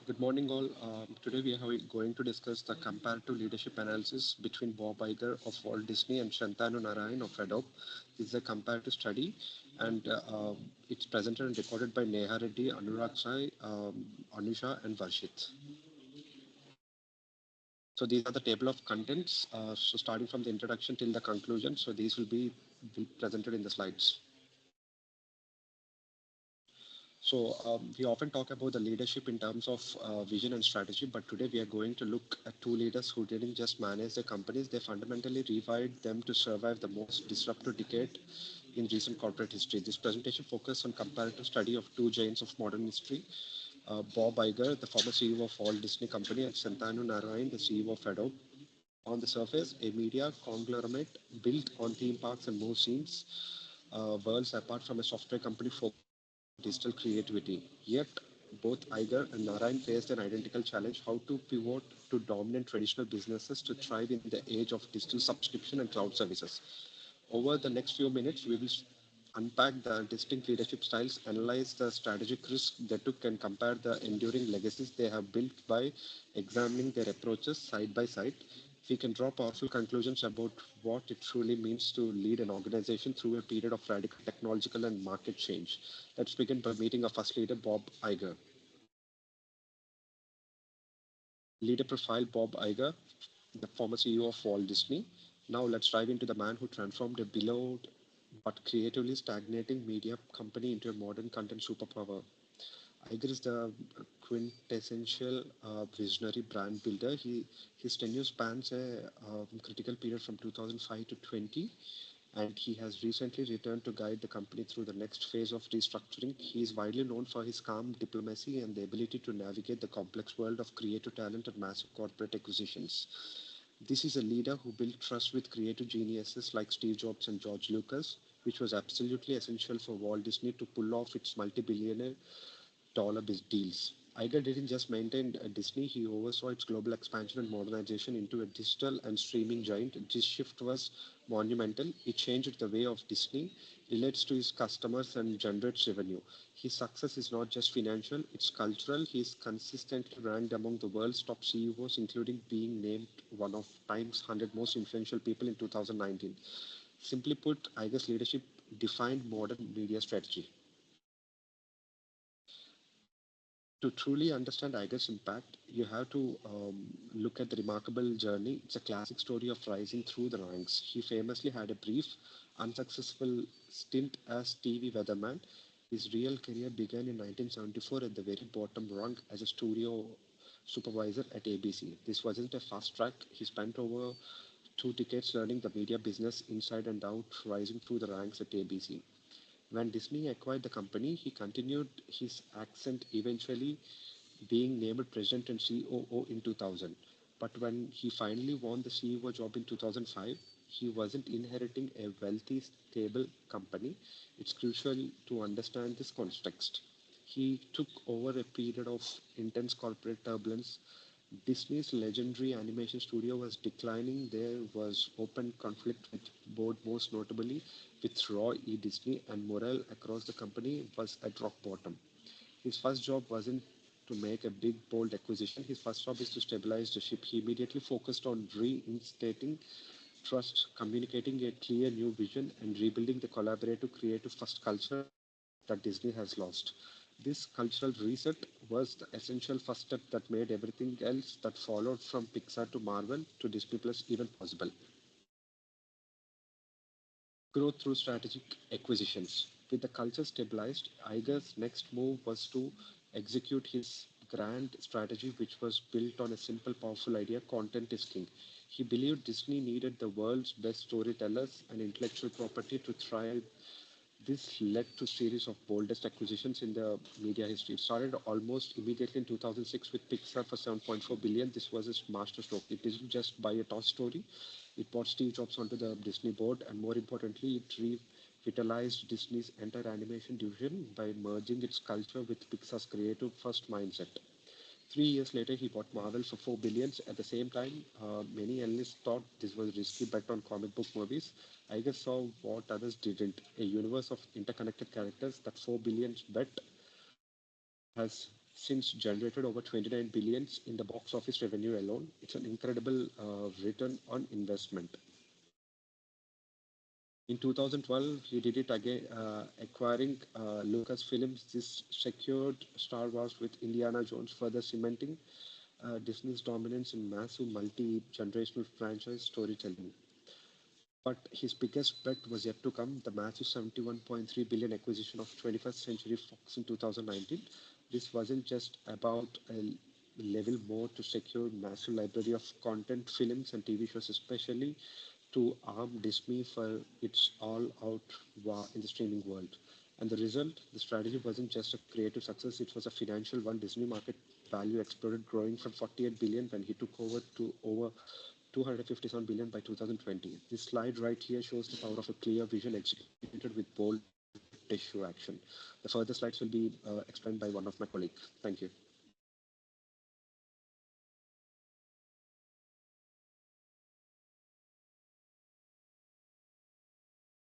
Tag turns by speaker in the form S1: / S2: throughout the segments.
S1: Good morning, all. Today we are going to discuss the comparative leadership analysis between Bob Iger of Walt Disney and Shantanu Narayan of Adobe. This is a comparative study, and it's presented and recorded by Neha Reddy, Anurag Sai, Anusha, and Varshit. So these are the table of contents. So starting from the introduction till the conclusion. So these will be presented in the slides. So we often talk about the leadership in terms of vision and strategy, but today we are going to look at two leaders who didn't just manage their companies; they fundamentally rewired them to survive the most disruptive decade in recent corporate history. This presentation focuses on comparative study of two giants of modern history: Bob Iger, the former CEO of Walt Disney Company, and Shantanu Narayan, the CEO of Adobe. On the surface, a media conglomerate built on theme parks and movie scenes, worlds apart from a software company focused digital creativity. Yet, both Iger and Narayan faced an identical challenge: how to pivot to dominant traditional businesses to thrive in the age of digital subscription and cloud services. Over the next few minutes, we will unpack the distinct leadership styles, analyze the strategic risks they took, and compare the enduring legacies they have built by examining their approaches side by side. We can draw powerful conclusions about what it truly means to lead an organization through a period of radical technological and market change. Let's begin by meeting our first leader, Bob Iger. Leader profile: Bob Iger, the former CEO of Walt Disney. Now let's dive into the man who transformed a beloved but creatively stagnating media company into a modern content superpower. Iger is the quintessential visionary brand builder. His tenure spans a critical period from 2005 to 20, and he has recently returned to guide the company through the next phase of restructuring. He is widely known for his calm diplomacy and the ability to navigate the complex world of creative talent and massive corporate acquisitions. This is a leader who built trust with creative geniuses like Steve Jobs and George Lucas, which was absolutely essential for Walt Disney to pull off its multi-billionaire dollar deals. Iger didn't just maintain Disney, he oversaw its global expansion and modernization into a digital and streaming giant. This shift was monumental. It changed the way of Disney relates to its customers and generates revenue. His success is not just financial, it's cultural. He is consistently ranked among the world's top CEOs, including being named one of Time's 100 most influential people in 2019. Simply put, Iger's leadership defined modern media strategy. To truly understand Iger's impact, you have to look at the remarkable journey. It's a classic story of rising through the ranks. He famously had a brief, unsuccessful stint as TV weatherman. His real career began in 1974 at the very bottom rung as a studio supervisor at ABC. This wasn't a fast track. He spent over 2 decades learning the media business inside and out, rising through the ranks at ABC. When Disney acquired the company, he continued his ascent, eventually being named president and COO in 2000. But when he finally won the CEO job in 2005, he wasn't inheriting a wealthy, stable company. It's crucial to understand this context. He took over a period of intense corporate turbulence. Disney's legendary animation studio was declining. There was open conflict with board, most notably with Roy E. Disney, and morale across the company was at rock bottom. His first job wasn't to make a big, bold acquisition. His first job is to stabilize the ship. He immediately focused on reinstating trust, communicating a clear new vision, and rebuilding the collaborative, creative first culture that Disney has lost. This cultural reset was the essential first step that made everything else that followed from Pixar to Marvel to Disney Plus even possible. Growth through strategic acquisitions. With the culture stabilized, Iger's next move was to execute his grand strategy, which was built on a simple, powerful idea: content is king. He believed Disney needed the world's best storytellers and intellectual property to thrive. This led to a series of boldest acquisitions in the media history. It started almost immediately in 2006 with Pixar for 7.4 billion. This was his masterstroke. It didn't just buy a Toy Story; it brought Steve Jobs onto the Disney board, and more importantly, it revitalized Disney's entire animation division by merging its culture with Pixar's creative first mindset. 3 years later, he bought Marvel for 4 billions. At the same time, many analysts thought this was a risky bet on comic book movies. Iger saw what others didn't: a universe of interconnected characters. That 4 billions bet has since generated over 29 billions in the box office revenue alone. It's an incredible return on investment. In 2012, he did it again, acquiring Lucasfilms. This secured Star Wars with Indiana Jones, further cementing Disney's dominance in massive multi-generational franchise storytelling. But his biggest bet was yet to come, the massive 71.3 billion acquisition of 21st Century Fox in 2019. This wasn't just about a level more to secure massive library of content, films and TV shows, especially to arm Disney for its all-out war in the streaming world. And the result, the strategy wasn't just a creative success, it was a financial one. Disney market value exploded, growing from 48 billion when he took over to over 257 billion by 2020. This slide right here shows the power of a clear vision executed with bold tissue action. The further slides will be explained by one of my colleagues. Thank you.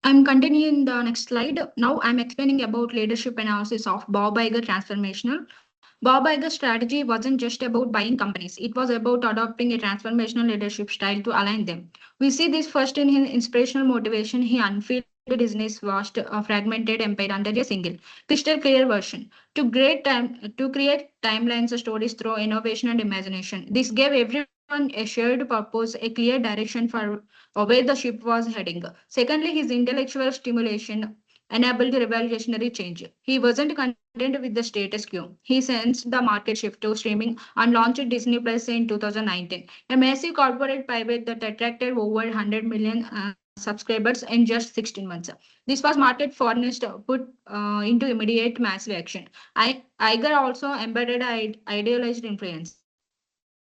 S2: I'm continuing the next slide. Now I'm explaining about leadership analysis of Bob Iger transformational. Bob Iger's strategy wasn't just about buying companies. It was about adopting a transformational leadership style to align them. We see this first in his inspirational motivation. He unveiled Disney's vast, fragmented empire under a single, crystal clear version. To create timelines, stories through innovation and imagination. This gave everyone a shared purpose, a clear direction for where the ship was heading. Secondly, his intellectual stimulation enabled revolutionary change. He wasn't content with the status quo. He sensed the market shift to streaming and launched Disney Plus in 2019, a massive corporate pivot that attracted over 100 million subscribers in just 16 months. This was market forced put into immediate massive action. Iger also embedded idealized influence.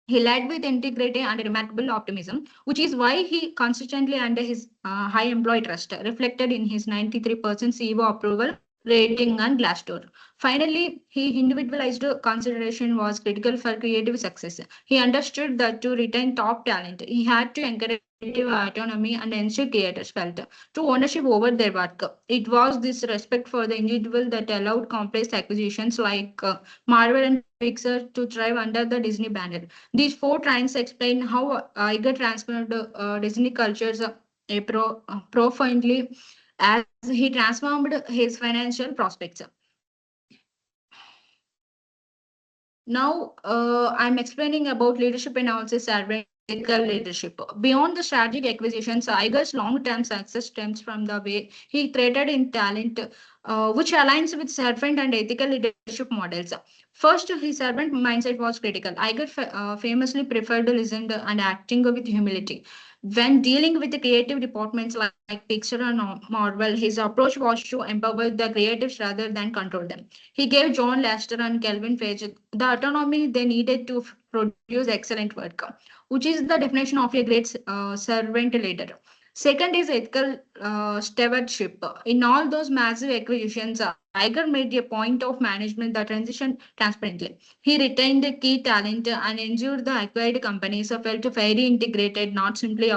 S2: He led with integrity and remarkable optimism, which is why he consistently under his high employee trust, reflected in his 93% CEO approval rating and Glassdoor. Finally, he individualized consideration was critical for creative success. He understood that to retain top talent, he had to encourage autonomy and ensure creators felt true ownership over their work. It was this respect for the individual that allowed complex acquisitions like Marvel and Pixar to thrive under the Disney banner. These four trends explain how Iger transformed Disney cultures profoundly as he transformed his financial prospects. Now, I'm explaining about leadership analysis and ethical leadership. Beyond the strategic acquisitions, Iger's long-term success stems from the way he traded in talent, which aligns with servant and ethical leadership models. First, his servant mindset was critical. Iger famously preferred to listen and acting with humility. When dealing with the creative departments like Pixar and Marvel, his approach was to empower the creatives rather than control them. He gave John Lasseter and Kelvin Feige the autonomy they needed to produce excellent work, which is the definition of a great servant leader. Second is ethical stewardship. In all those massive acquisitions, Iger made a point of management that transitioned transparently. He retained the key talent and ensured the acquired companies felt fairly integrated, not simply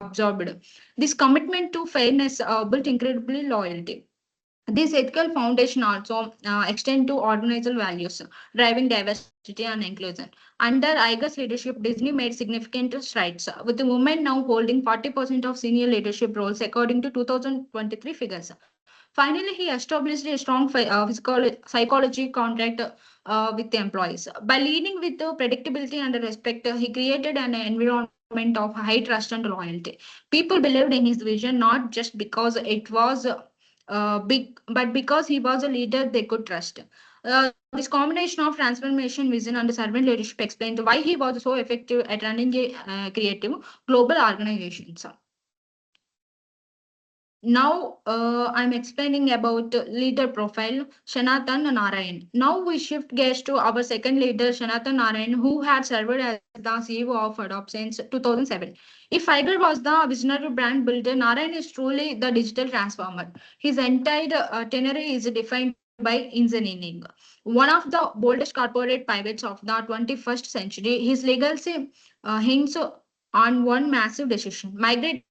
S2: absorbed. This commitment to fairness built incredibly loyalty. This ethical foundation also extend to organizational values, driving diversity and inclusion. Under Iger's leadership, Disney made significant strides, with the women now holding 40% of senior leadership roles, according to 2023 figures. Finally, he established a strong physical psychology contract with the employees. By leading with the predictability and respect, he created an environment of high trust and loyalty. People believed in his vision not just because it was big, but because he was a leader they could trust. This combination of transformation, vision, and servant leadership explained why he was so effective at running a creative global organizations. Now I'm explaining about leader profile Shanatan Narayan. Now we shift gears to our second leader Shanatan Narayan, who had served as the CEO of Adobe since 2007. If Iger was the visionary brand builder, Narayan is truly the digital transformer. His entire tenure is defined by engineering. One of the boldest corporate pivots of the 21st century, his legacy hints on one massive decision, migrating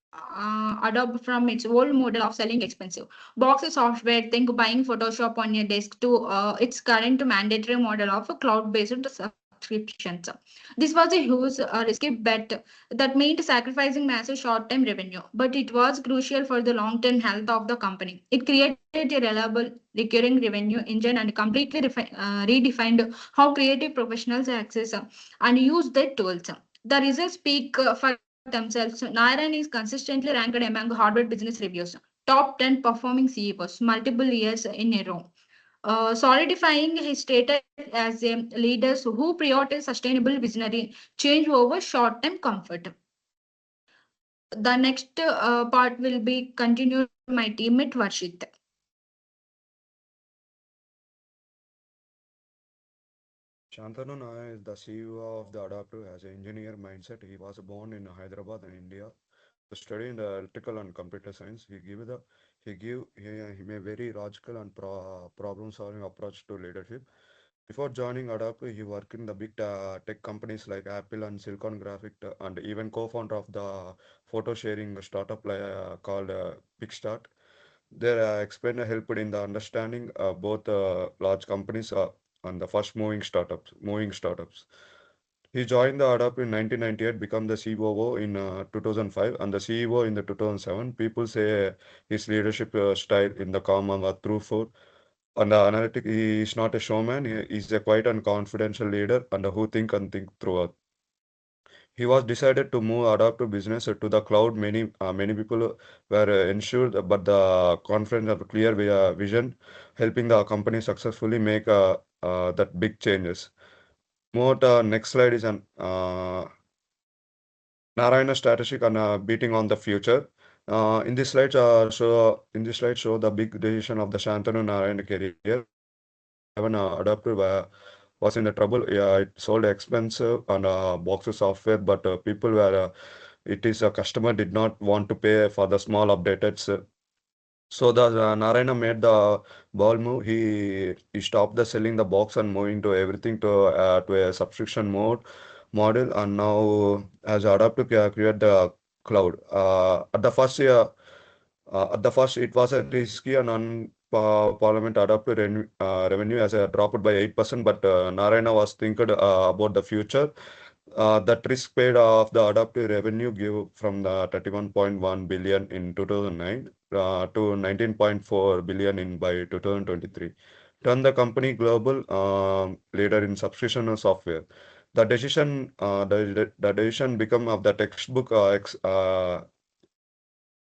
S2: Adobe from its old model of selling expensive box software. Think buying Photoshop on your desk to its current mandatory model of a cloud-based subscriptions. This was a huge risky bet that meant sacrificing massive short-term revenue, but it was crucial for the long-term health of the company. It created a reliable recurring revenue engine and completely redefined how creative professionals access and use their tools. The results speak for themselves. Narayan is consistently ranked among Harvard Business Review's top 10 performing CEOs multiple years in a row, solidifying his status as a leader who prioritizes sustainable visionary change over short-term comfort. The next part will be continued my teammate Varshit.
S3: Shantanu Nair is the CEO of the Adaptive as an engineer mindset. He was born in Hyderabad in India to study in the electrical and computer science. He gave him a very logical and problem solving approach to leadership. Before joining Adaptive, he worked in the big tech companies like Apple and Silicon Graphic, and even co-founder of the photo sharing startup called Pickstart. Their explainer helped in the understanding both large companies and the first moving startups. He joined the Adobe in 1998, become the COO in 2005, and the CEO in the 2007. People say his leadership style in the calm and the truthful and the analytic. He is not a showman. He is a quiet and confidential leader and who think throughout. He was decided to move adaptive business to the cloud. Many people were ensured, but the confidence of clear vision, helping the company successfully make that big changes. More next slide is an Narayana strategic and beating on the future. In this slide show the big decision of the Shantanu Narayana career. In 2011, Adaptive was in the trouble. Yeah, it sold expensive and boxes software, but people were it is a customer did not want to pay for the small updated. So the Narayana made the ball move. He stopped the selling the box and moving to everything to a subscription mode model, and now has adapted to create the cloud. At the first, it was a risky and parliament adapted revenue as a dropped by 8%, but Narayana was thinking about the future. That risk paid off the adaptive revenue give from the 31.1 billion in 2009 to 19.4 billion in by 2023. Turn the company global leader in subscription software. The decision become of the textbook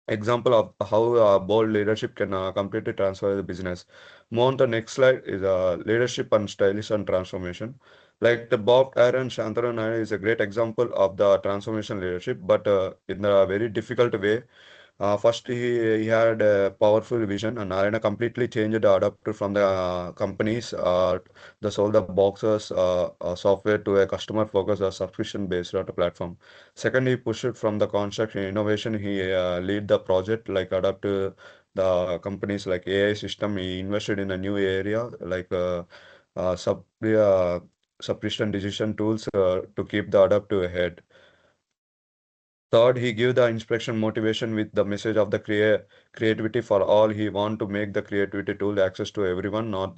S3: example of how bold leadership can completely transfer the business. More on the next slide is leadership and stylish and transformation. Like the Bob Aaron Shantanu Nair is a great example of the transformation leadership, but in a very difficult way. First, he had a powerful vision, and Narayana completely changed the adapter from the companies that sold the boxes software to a customer-focused subscription-based platform. Second, he pushed it from the concept in innovation. He lead the project like adapt to the companies like AI system. He invested in a new area like subscription decision tools to keep the adaptive ahead. Third, he give the inspiration motivation with the message of the creativity for all. He want to make the creativity tool access to everyone, not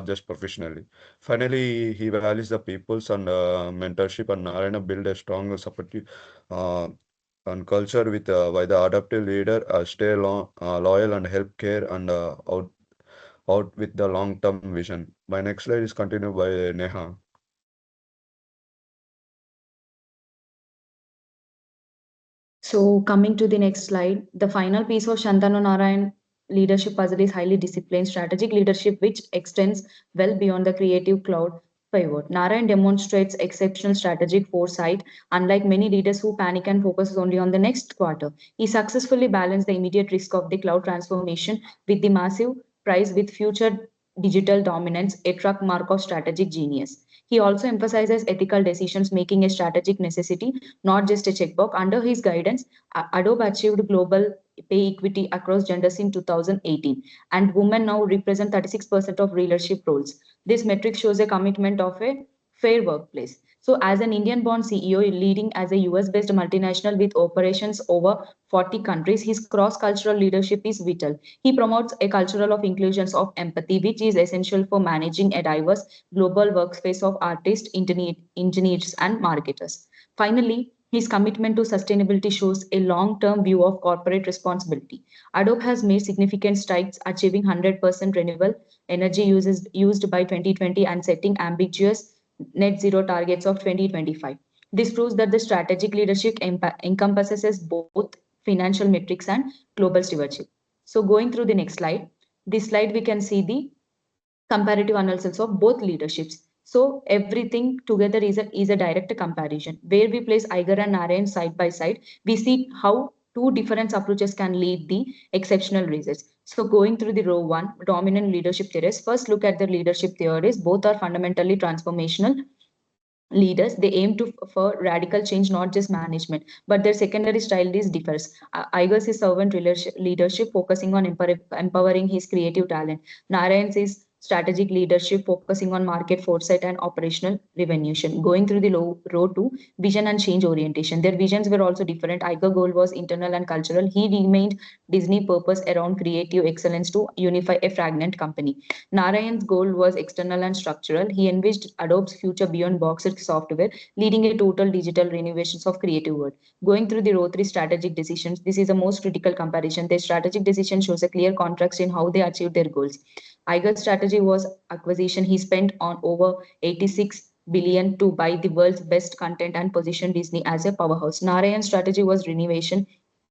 S3: just professionally. Finally, he values the peoples and mentorship and Narayana build a strong supportive uh, and culture with by the adaptive leader stay loyal and help care and out with the long term vision. My next slide is continued by Neha.
S4: So coming to the next slide, the final piece of Shantanu Narayan leadership puzzle is highly disciplined strategic leadership, which extends well beyond the creative cloud pivot. Narayan demonstrates exceptional strategic foresight, unlike many leaders who panic and focus only on the next quarter. He successfully balanced the immediate risk of the cloud transformation with the massive prize with future digital dominance, a truck mark of strategic genius. He also emphasizes ethical decisions making a strategic necessity, not just a checkbox. Under his guidance, Adobe achieved global pay equity across genders in 2018, and women now represent 36% of leadership roles. This metric shows a commitment of a fair workplace. So as an Indian-born CEO leading as a US-based multinational with operations over 40 countries, his cross-cultural leadership is vital. He promotes a cultural of inclusions of empathy, which is essential for managing a diverse global workspace of artists, engineers, and marketers. Finally, his commitment to sustainability shows a long-term view of corporate responsibility. Adobe has made significant strides achieving 100% renewable energy uses used by 2020 and setting ambitious net zero targets of 2025. This proves that the strategic leadership encompasses both financial metrics and global stewardship. So going through the next slide, this slide we can see the comparative analysis of both leaderships. So everything together is a direct comparison. Where we place Iyer and Narayan side by side, we see how two different approaches can lead the exceptional results. So going through the row one, dominant leadership theories, first look at the leadership theories. Both are fundamentally transformational leaders. They aim to for radical change, not just management, but their secondary style is differs. Iger's is servant leadership focusing on empowering his creative talent. Narayan's is strategic leadership focusing on market foresight and operational revolution. Going through the row two, vision and change orientation, their visions were also different. Iger goal was internal and cultural. He remained Disney purpose around creative excellence to unify a fragment company. Narayan's goal was external and structural. He envisaged Adobe's future beyond boxed software, leading a total digital renovations of creative world. Going through the row three strategic decisions, this is the most critical comparison. Their strategic decision shows a clear contrast in how they achieved their goals. Iger's strategy was acquisition. He spent on over 86 billion to buy the world's best content and position Disney as a powerhouse. Narayan's strategy was renovation.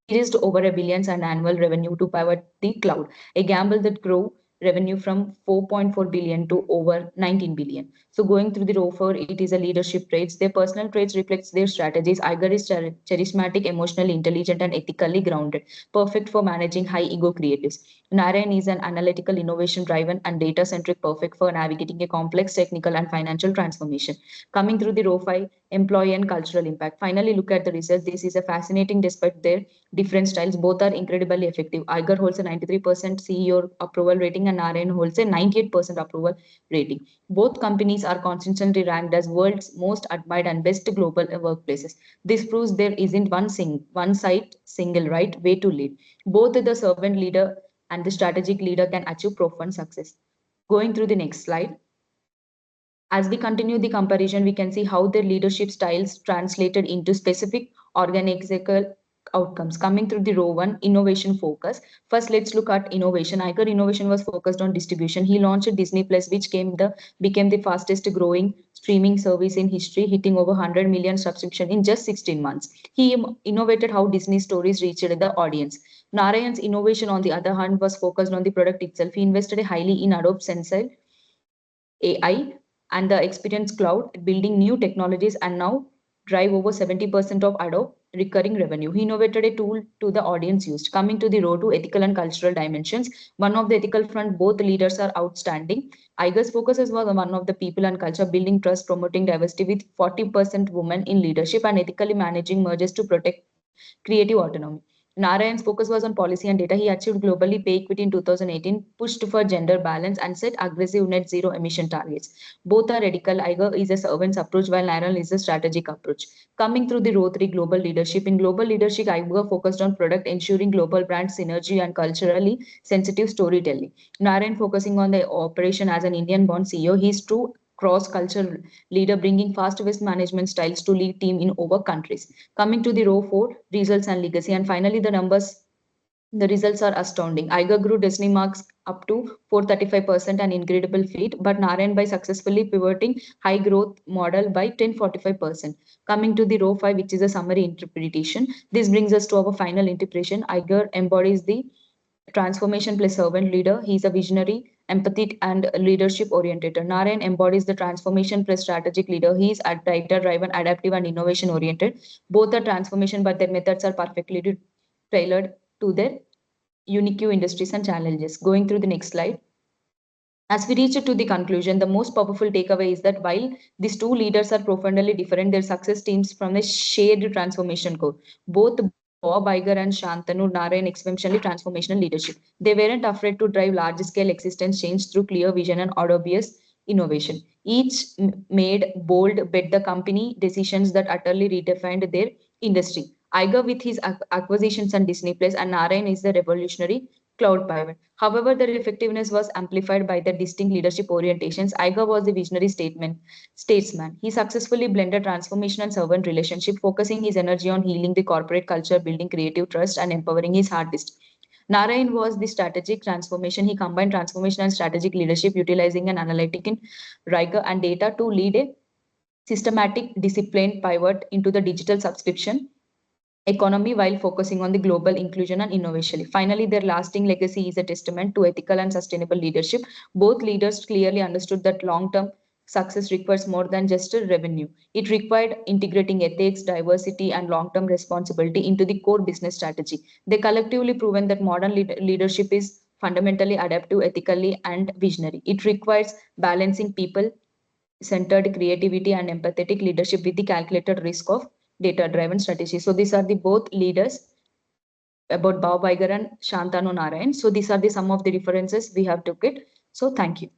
S4: He raised over a billion and annual revenue to pivot the cloud, a gamble that grew revenue from 4.4 billion to over 19 billion. So going through the row four, it is a leadership traits. Their personal traits reflects their strategies. Iger is charismatic, emotionally intelligent, and ethically grounded, perfect for managing high ego creatives. Narayan is an analytical, innovation driven, and data centric, perfect for navigating a complex technical and financial transformation. Coming through the row five, employee and cultural impact. Finally, look at the results. This is a fascinating despite their different styles. Both are incredibly effective. Iger holds a 93% CEO approval rating and Narayan holds a 98% approval rating. Both companies are consistently ranked as world's most admired and best global workplaces. This proves there isn't one side single right way to lead. Both the servant leader and the strategic leader can achieve profound success. Going through the next slide. As we continue the comparison, we can see how their leadership styles translated into specific organizational outcomes. Coming through the row one, innovation focus. First, let's look at innovation. Iger innovation was focused on distribution. He launched Disney Plus, which became the fastest growing streaming service in history, hitting over 100 million subscription in just 16 months. He innovated how Disney stories reached the audience. Narayan's innovation, on the other hand, was focused on the product itself. He invested highly in Adobe Sensei AI and the Experience Cloud, building new technologies and now drive over 70% of Adobe recurring revenue. He innovated a tool to the audience used. Coming to the row to ethical and cultural dimensions, one of the ethical front, both leaders are outstanding. Iger's focuses was on one of the people and culture, building trust, promoting diversity with 40% women in leadership and ethically managing mergers to protect creative autonomy. Narayan's focus was on policy and data. He achieved globally pay equity in 2018, pushed for gender balance, and set aggressive net zero emission targets. Both are radical. Iger is a servant's approach, while Narayan is a strategic approach. Coming through the row three, global leadership. In global leadership, Iger focused on product, ensuring global brand synergy and culturally sensitive storytelling. Narayan focusing on the operation as an Indian-born CEO. He is true cross-cultural leader, bringing fast waste management styles to lead team in over countries. Coming to the row four, results and legacy. And finally, the results are astounding. Iger grew Disney marks up to 435%, an incredible feat, but Narayan by successfully pivoting high growth model by 1045%. Coming to the row five, which is a summary interpretation. This brings us to our final interpretation. Iger embodies the transformation plus servant leader. He's a visionary, empathic, and leadership oriented. Narayan embodies the transformation plus strategic leader. He is a data driven, adaptive, and innovation oriented. Both are transformation, but their methods are perfectly tailored to their unique industries and challenges. Going through the next slide. As we reach to the conclusion, the most powerful takeaway is that while these two leaders are profoundly different, their success stems from a shared transformation core. Both Bob Iger and Shantanu Narayan exceptionally transformational leadership. They weren't afraid to drive large-scale existence change through clear vision and audacious innovation. Each made bold, bet the company decisions that utterly redefined their industry. Iger with his acquisitions and Disney Plus, and Narayan is the revolutionary cloud pivot. However, their effectiveness was amplified by their distinct leadership orientations. Iger was the visionary statesman. He successfully blended transformation and servant relationship, focusing his energy on healing the corporate culture, building creative trust, and empowering his hardest. Narayan was the strategic transformation. He combined transformation and strategic leadership, utilizing an analytical rigor and data to lead a systematic, disciplined pivot into the digital subscription economy while focusing on the global inclusion and innovation. Finally, their lasting legacy is a testament to ethical and sustainable leadership. Both leaders clearly understood that long-term success requires more than just a revenue. It required integrating ethics, diversity, and long-term responsibility into the core business strategy. They collectively proven that modern leadership is fundamentally adaptive, ethically, and visionary. It requires balancing people centered creativity and empathetic leadership with the calculated risk of data driven strategy. So these are the both leaders about Bob Iger and Shantanu Narayan. So these are the some of the references we have took it. So thank you.